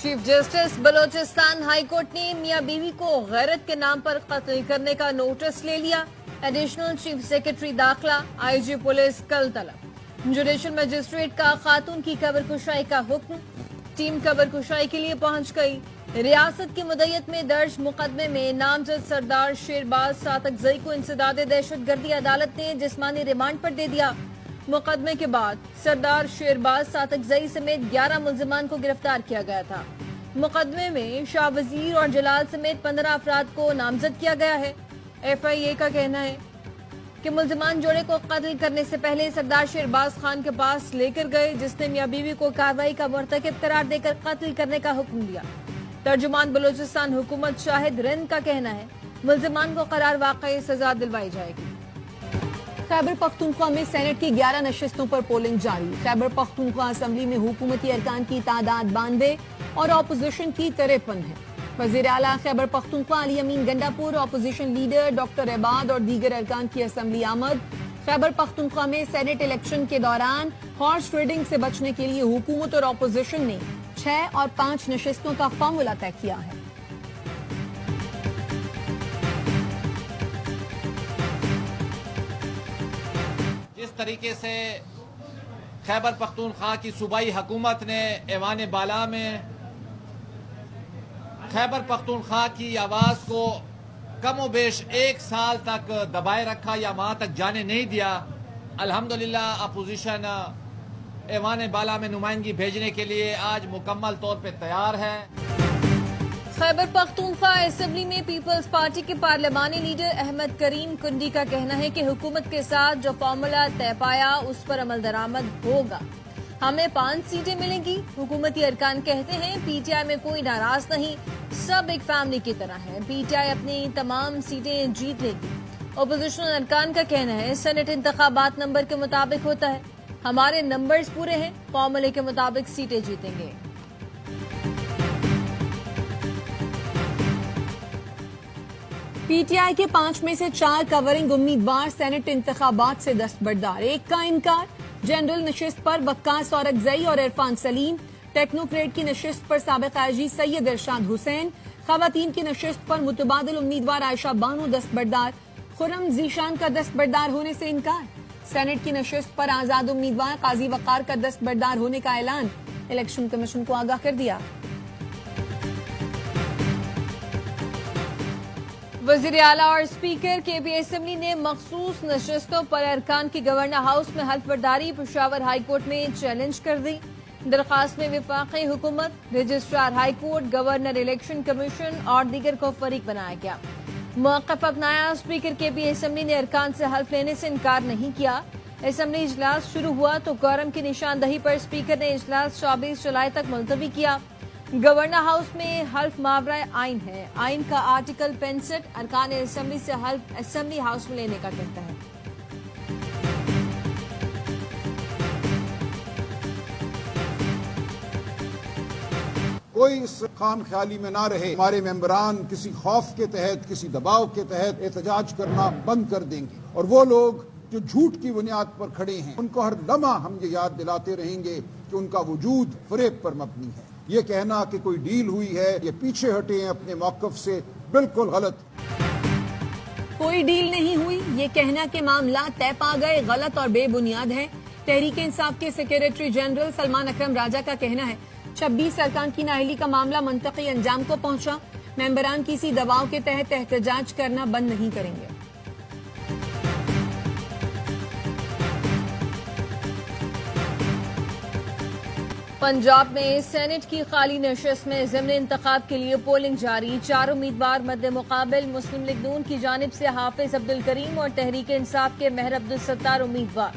Chief justice Balochistan high court ने मियां बीवी को गैरत के नाम पर कत्ल करने का नोटिस ले लिया। एडिशनल चीफ सेक्रेटरी दाखिला आईजी पुलिस कल तलब। जुडिशल मजिस्ट्रेट का खातून की कब्र कुशाई का हुक्म। टीम कब्र कुशाई के लिए पहुंच गई। रियासत की मुद्दत में दर्ज मुकदमे में नामजद सरदार शेरबाज सातकजई को इंसदाद दहशतगर्दी अदालत ने जिस्मानी रिमांड पर दे दिया। मुकदमे के बाद सरदार शेरबाज सातकजई समेत 11 मुल्जिमान को गिरफ्तार किया गया था। मुकदमे में शाह वजीर और जलाल समेत 15 अफराद को नामजद किया गया है। FIA का कहना है कि मुल्जिमान जोड़े को कत्ल करने से पहले सरदार शेरबाज खान के पास लेकर गए, जिसने मियां बीवी को कार्रवाई का मुर्तकिब करार देकर कत्ल करने का हुक्म दिया। तर्जुमान बलोचिस्तान हुकूमत शाहिद रिंद का कहना है मुल्जिमान को करार वाकई सजा दिलवाई जाएगी। खैबर पख्तूनख्वा में सेनेट की 11 नशिस्तों पर पोलिंग जारी। खैबर पख्तूनख्वा असम्बली में हुकूमती अरकान की तादाद 92 और अपोजिशन की 53 है। वजीर आला खैबर पख्तूनख्वा अली अमीन गंडापुर, अपोजिशन लीडर डॉक्टर एबाद और दीगर अरकान की असम्बली आमद। खैबर पख्तूनख्वा में सेनेट इलेक्शन के दौरान हॉर्स ट्रेडिंग से बचने के लिए हुकूमत और अपोजिशन ने 6 और 5 नशिस्तों का फार्मूला तय किया है। जिस तरीके से खैबर पख्तूनख्वा की सूबाई हुकूमत ने ऐवान बाला में खैबर पख्तूनख्वा की आवाज़ को कम व बेश 1 साल तक दबाए रखा या वहाँ तक जाने नहीं दिया, अल्हम्दुलिल्लाह अपोजिशन ऐवान बाला में नुमाइंदगी भेजने के लिए आज मुकम्मल तौर पे तैयार है। खैबर पख्तूनख्वा असेंबली में पीपल्स पार्टी के पार्लिमानी लीडर अहमद करीम कुंडी का कहना है कि हुकूमत के साथ जो फार्मूला तय पाया उस पर अमल दरामद होगा। हमें 5 सीटें मिलेंगी। हुकूमती अरकान कहते हैं PTI में कोई नाराज नहीं, सब एक फैमिली की तरह है। PTI अपनी तमाम सीटें जीत लेगी। अपोजिशन अरकान का कहना है सेनेट इंतखाबात नंबर के मुताबिक होता है, हमारे नंबर्स पूरे हैं, फार्मूले के मुताबिक सीटें जीतेंगे। PTI के 5 में से 4 कवरिंग उम्मीदवार सेनेट इंतखाबात से दस्तबरदार। एक का इनकार। जनरल नशिस्त पर वक्कास औरकजई और इरफान सलीम। टेक्नोक्रेट की नशिस्त पर साबिक IG सैयद इरशाद हुसैन। खवातीन की नशिस्त पर मुतबादिल उम्मीदवार आयशा बानो दस्तबरदार। खुरम जीशान का दस्तबरदार होने से इनकार। सेनेट की नशिस्त पर आजाद उम्मीदवार काजी वकार का दस्तबरदार होने का ऐलान। इलेक्शन कमीशन को आगाह कर दिया। वजीर आला और स्पीकर KB असेंबली ने मखसूस नशिस्तों पर अरकान की गवर्नर हाउस में हल्फबरदारी पेशावर हाई कोर्ट में चैलेंज कर दी। दरखास्त में विफाकी हुकूमत, registrar high court, governor election commission और दीगर को फरीक बनाया गया। मौक़िफ़ अपनाया। स्पीकर KB असेंबली ने अरकान से हल्फ लेने से इनकार नहीं किया। असेंबली इजलास शुरू हुआ तो गौरम की निशानदही पर स्पीकर ने इजलास 24 जुलाई तक मुलतवी किया। गवर्नर हाउस में हल्फ मावरा आइन है। आइन का आर्टिकल 65 अरकान असेंबली से हल्फ असेंबली हाउस में लेने का कहता है। कोई इस खाम ख्याली में ना रहे हमारे मेंबरान किसी खौफ के तहत, किसी दबाव के तहत एहतजाज करना बंद कर देंगे, और वो लोग जो झूठ की बुनियाद पर खड़े हैं उनको हर लम्हा हम ये याद दिलाते रहेंगे कि उनका वजूद फरेब पर मबनी है। ये कहना कि कोई डील हुई है, ये पीछे हटे हैं अपने मौक़िफ़ से, बिल्कुल गलत। कोई डील नहीं हुई, ये कहना कि मामला तय पा गए, गलत और बेबुनियाद है। तहरीक इंसाफ के सेक्रेटरी जनरल सलमान अकरम राजा का कहना है 26 अरकान की नाअहली का मामला मंतकी अंजाम को पहुंचा। मेंबरान किसी दबाव के तहत एहतजाज करना बंद नहीं करेंगे। पंजाब में सेनेट की खाली नशिस्त में ज़िमनी इंतखाब के लिए पोलिंग जारी। 4 उम्मीदवार मद्दे मुकाबिल। मुस्लिम लीग नून की जानिब से हाफिज अब्दुल करीम और तहरीक इंसाफ के मेहर अब्दुल सत्तार उम्मीदवार।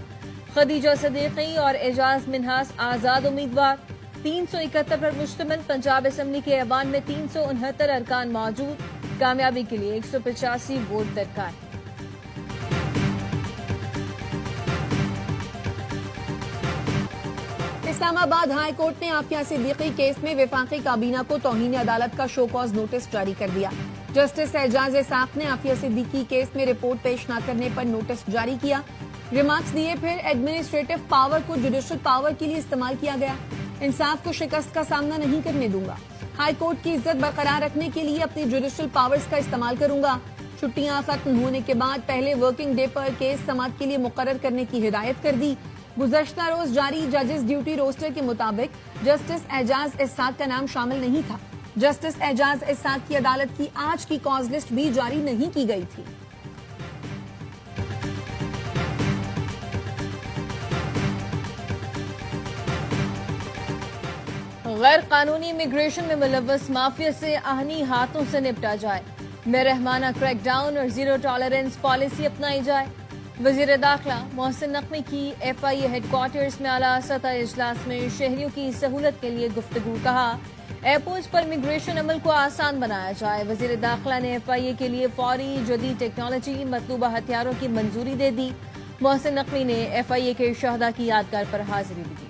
खदीजा सदीकी और एजाज मिन्हास आजाद उम्मीदवार। 371 पर मुश्तमिल पंजाब असेंबली के ऐवान में 369 अरकान मौजूद। कामयाबी के लिए 185 वोट दरकार। इस्लामाबाद हाई कोर्ट ने आफिया सिद्दीकी केस में विफाकी काबीना को तौहीन अदालत का शो कॉज नोटिस जारी कर दिया। जस्टिस एजाज इसाक ने आफिया सिद्दीकी केस में रिपोर्ट पेश न करने पर नोटिस जारी किया। रिमार्क्स दिए, फिर एडमिनिस्ट्रेटिव पावर को जुडिशल पावर के लिए इस्तेमाल किया गया। इंसाफ को शिकस्त का सामना नहीं करने दूंगा। हाई कोर्ट की इज्जत बरकरार रखने के लिए अपनी जुडिशल पावर्स का इस्तेमाल करूंगा। छुट्टियां खत्म होने के बाद पहले वर्किंग डे पर केस समाअत के लिए मुकर्रर करने की हिदायत कर दी। गुज़श्ता रोज जारी जजेस ड्यूटी रोस्टर के मुताबिक जस्टिस एजाज इस्साक का नाम शामिल नहीं था। जस्टिस एजाज इस्साक की अदालत की आज की कॉज लिस्ट भी जारी नहीं की गई थी। गैर कानूनी इमिग्रेशन में मुलव्वस माफिया से आहनी हाथों से निपटा जाए, बेरहमाना क्रैकडाउन और जीरो टॉलरेंस पॉलिसी अपनाई जाए। वजीर दाखिला मोहसिन नकवी की FIA हेडक्वार्टर्स में आला सतह इजलास में शहरियों की सहूलत के लिए गुफ्तगू। कहा, एयरपोर्ट पर इमिग्रेशन अमल को आसान बनाया जाए। वजीर दाखिला ने FIA के लिए फौरी जदीद टेक्नोलॉजी मतलूबा हथियारों की मंजूरी दे दी। मोहसिन नकवी ने FIA के शहदा की यादगार पर हाजिरी दी।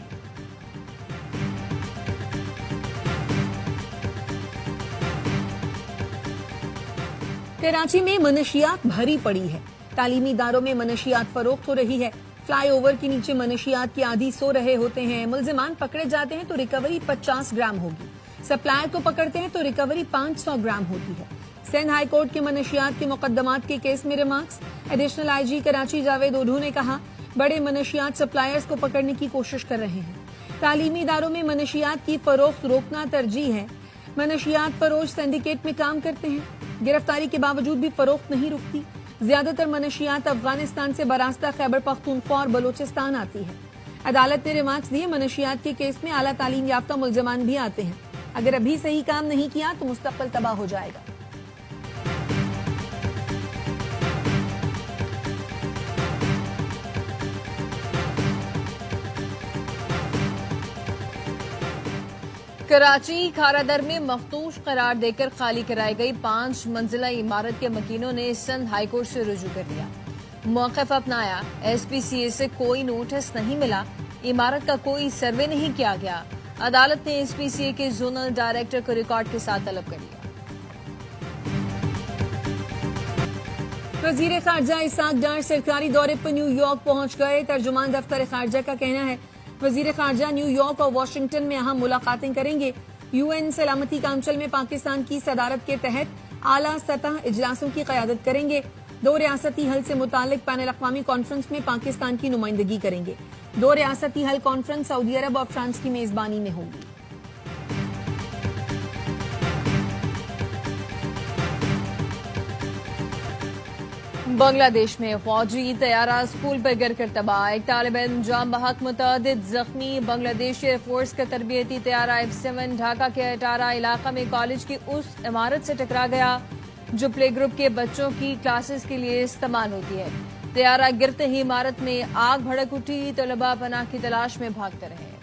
कराची में मनशियात भरी पड़ी है। तालीमी इदारों में मनशियात फरोख्त हो रही है। फ्लाई ओवर के नीचे मनशियात की आधी सो रहे होते हैं। मुल्जिमान पकड़े जाते हैं तो रिकवरी 50 ग्राम होगी। सप्लायर को पकड़ते हैं तो रिकवरी 500 ग्राम होती है। सिंध हाई कोर्ट के मनशियात के मुकदमात के केस में remarks. Additional IG Karachi Javed Odho ने कहा, बड़े मनशियात सप्लायर्स को पकड़ने की कोशिश कर रहे हैं। तालीमी इदारों में मनशियात की फरोख्त रोकना तरजीह है। मनशियात फरोश सिंडिकेट में काम करते हैं। गिरफ्तारी के बावजूद भी फरोख्त नहीं रुकती। ज्यादातर मनशियात अफगानिस्तान से बरास्ता खैबर पख्तूनख्वा और बलोचिस्तान आती है। अदालत ने रिमार्क्स दिए, मनशियात के केस में आला तालीम याफ्ता मुल्जमान भी आते हैं। अगर अभी सही काम नहीं किया तो मुस्तकबिल तबाह हो जाएगा। कराची खारादर में मखदूश करार देकर खाली कराई गई 5 मंजिला इमारत के मकीनों ने सिंध हाईकोर्ट से रुजू कर लिया। मौक़िफ़ अपनाया, SPCA से कोई नोटिस नहीं मिला, इमारत का कोई सर्वे नहीं किया गया। अदालत ने SPCA के जोनल डायरेक्टर को रिकॉर्ड के साथ तलब कर लिया। वजीर खारजा इसाक डार सरकारी दौरे पर न्यूयॉर्क पहुंच गए। तर्जुमान दफ्तर खारजा का कहना है, वजीर खारजा न्यूयॉर्क और वाशिंगटन में अहम मुलाकातें करेंगे। UN सलामती काउंसिल में पाकिस्तान की सदारत के तहत आला सतह इजलासों की क़यादत करेंगे। 2 रियासती हल से मुतालिक बैनुल अक़वामी कॉन्फ्रेंस में पाकिस्तान की नुमाइंदगी करेंगे। 2 रियासती हल कॉन्फ्रेंस सऊदी अरब और फ्रांस की मेजबानी में होगी। बांग्लादेश में फौजी तैयारा स्कूल पर गिर कर तबाह। एक तालिब इल्म जाम बहक मुतअद्दिद जख्मी। बांग्लादेशी एयरफोर्स का तरबियती तैयारा F7 ढाका के अटारा इलाका में कॉलेज की उस इमारत से टकरा गया जो प्ले ग्रुप के बच्चों की क्लासेस के लिए इस्तेमाल होती है। तैयारा गिरते ही इमारत में आग भड़क उठी। तलबा पनाह की तलाश में भागते रहे।